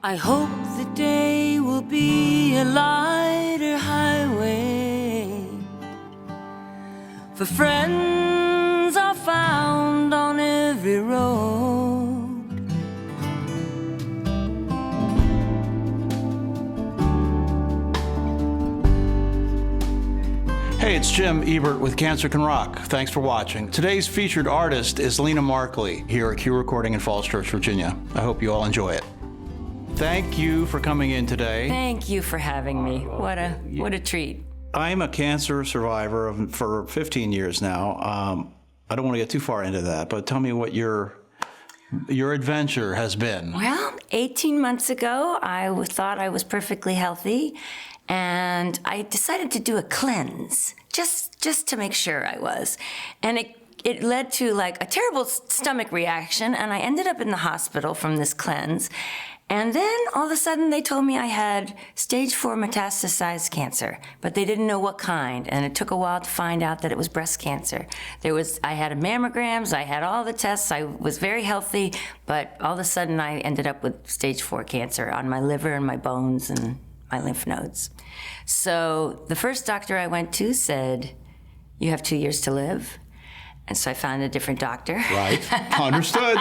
I hope the day will be a lighter highway, for friends are found on every road. Hey, it's Jim Ebert with Cancer Can Rock. Thanks for watching. Today's featured artist is Lena Markley here at Q Recording in Falls Church, Virginia. I hope you all enjoy it. Thank you for coming in today. Thank you for having me. What a treat. I'm a cancer survivor for 15 years now. I don't want to get too far into that, but tell me what your adventure has been. Well, 18 months ago, I thought I was perfectly healthy, and I decided to do a cleanse, just to make sure I was. And it led to like a terrible stomach reaction, and I ended up in the hospital from this cleanse. And then all of a sudden they told me I had stage 4 metastasized cancer, but they didn't know what kind. And it took a while to find out that it was breast cancer. I had mammograms, I had all the tests, I was very healthy, but all of a sudden I ended up with stage 4 cancer on my liver and my bones and my lymph nodes. So the first doctor I went to said, "You have 2 years to live." And so I found a different doctor. Right, understood.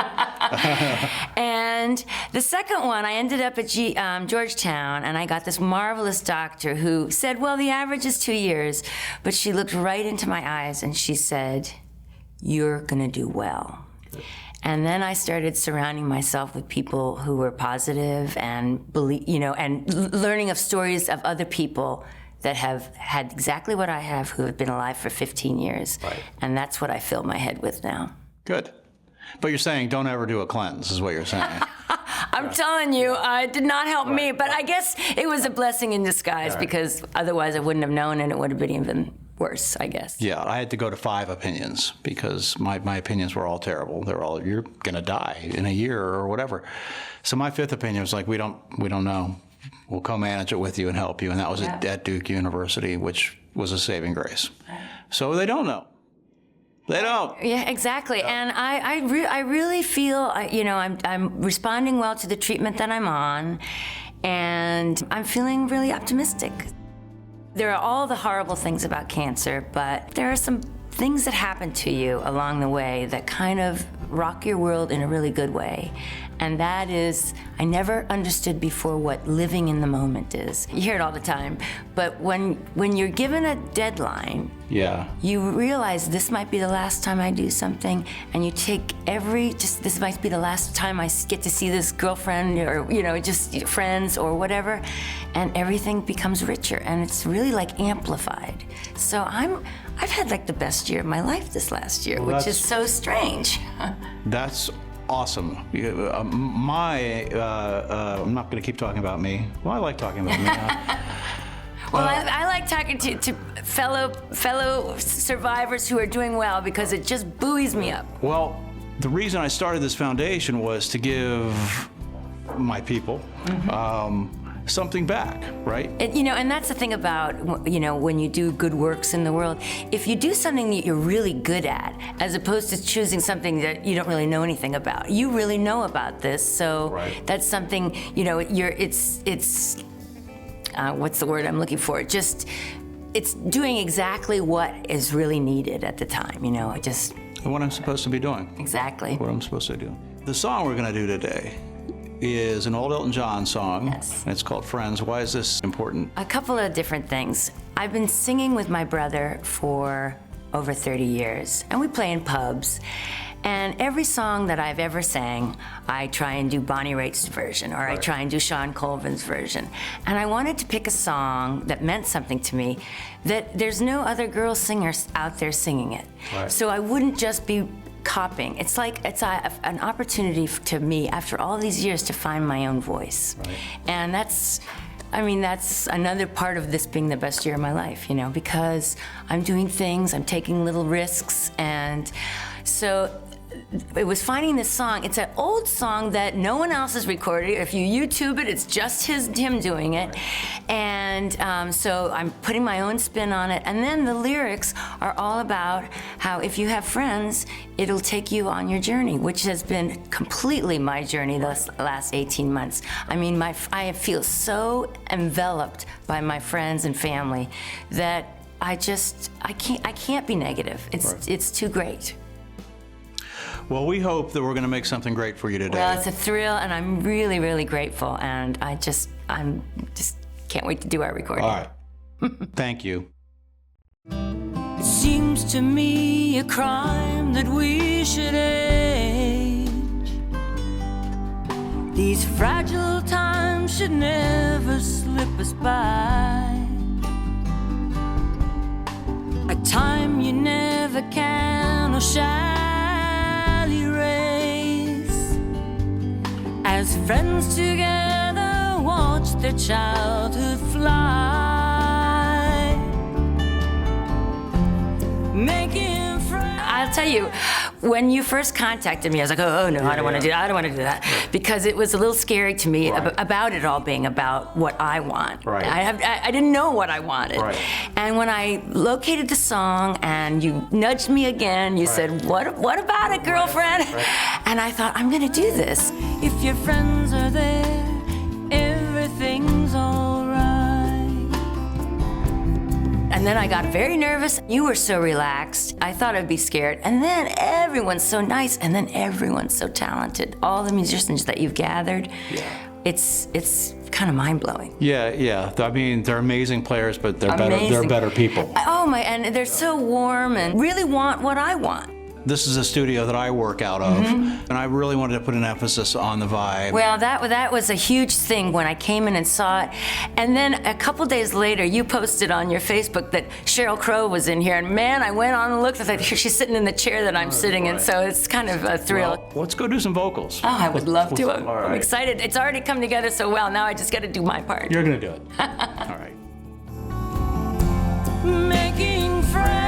And the second one, I ended up at Georgetown, and I got this marvelous doctor who said, well, the average is 2 years. But she looked right into my eyes and she said, "You're gonna do well." And then I started surrounding myself with people who were positive and and learning of stories of other people that have had exactly what I have, who have been alive for 15 years. Right. And that's what I fill my head with now. Good. But you're saying don't ever do a cleanse, is what you're saying. I'm telling you, it did not help me, but I guess it was a blessing in disguise, because otherwise I wouldn't have known and it would have been even worse, I guess. Yeah, I had to go to 5 opinions because my opinions were all terrible. They're all, "You're gonna die in a year," or whatever. So my 5th opinion was like, we don't know. We'll co-manage it with you and help you. And that was at Duke University, which was a saving grace. So they don't know. They don't. Yeah, exactly. And I really feel, I'm responding well to the treatment that I'm on, and I'm feeling really optimistic. There are all the horrible things about cancer, but there are some things that happen to you along the way that kind of rock your world in a really good way. And that is, I never understood before what living in the moment is. You hear it all the time, but when you're given a deadline, you realize this might be the last time I do something, and you take this might be the last time I get to see this girlfriend, or just friends or whatever, and everything becomes richer, and it's really like amplified. So I've had like the best year of my life this last year, which is so strange. That's awesome. I'm not going to keep talking about me. Well, I like talking about me. Well, I like talking to fellow survivors who are doing well, because it just buoys me up. Well, the reason I started this foundation was to give my people something back, right? And that's the thing about, when you do good works in the world, if you do something that you're really good at, as opposed to choosing something that you don't really know anything about, you really know about this, so that's something, it's what's the word I'm looking for? It's doing exactly what is really needed at the time, What I'm supposed to be doing. Exactly. What I'm supposed to do. The song we're gonna do today is an old Elton John song. Yes. And it's called Friends. Why is this important? A couple of different things. I've been singing with my brother for over 30 years, and we play in pubs. And every song that I've ever sang, I try and do Bonnie Raitt's version, or I try and do Sean Colvin's version. And I wanted to pick a song that meant something to me, that there's no other girl singers out there singing it. Right. So I wouldn't just be copying. It's like an opportunity to me, after all these years, to find my own voice. Right. And that's another part of this being the best year of my life, because I'm doing things, I'm taking little risks, and so was finding this song. It's an old song that no one else has recorded. If you YouTube it, it's just him doing it. And so I'm putting my own spin on it. And then the lyrics are all about how if you have friends, it'll take you on your journey, which has been completely my journey the last 18 months. I mean, I feel so enveloped by my friends and family that I can't be negative. It's too great. Well, we hope that we're going to make something great for you today. Well, it's a thrill, and I'm really, really grateful, and I'm just can't wait to do our recording. All right. Thank you. It seems to me a crime that we should age. These fragile times should never slip us by. A time you never can or shall erase. As friends together watch their childhood fly. Making friends. I'll tell you, when you first contacted me, I was like, oh no, I don't want to do that. I don't want to do that. Because it was a little scary to me about it all being about what I want. Right. I didn't know what I wanted. Right. And when I located the song and you nudged me again, you said, what about it, girlfriend? And I thought, I'm going to do this. If your friends are there, everything's all right. And then I got very nervous. You were so relaxed. I thought I'd be scared. And then everyone's so nice, and then everyone's so talented. All the musicians that you've gathered, it's kind of mind-blowing. Yeah. I mean, they're amazing players, but they're better people. Oh my, and they're so warm and really want what I want. This is a studio that I work out of, and I really wanted to put an emphasis on the vibe. Well, that was a huge thing when I came in and saw it. And then a couple days later, you posted on your Facebook that Sheryl Crow was in here. And man, I went on and looked. I thought, here she's sitting in the chair that I'm sitting in. So it's kind of a thrill. Well, let's go do some vocals. Oh, I would love to. I'm right. excited. It's already come together so well. Now I just got to do my part. You're going to do it. All right. Making friends.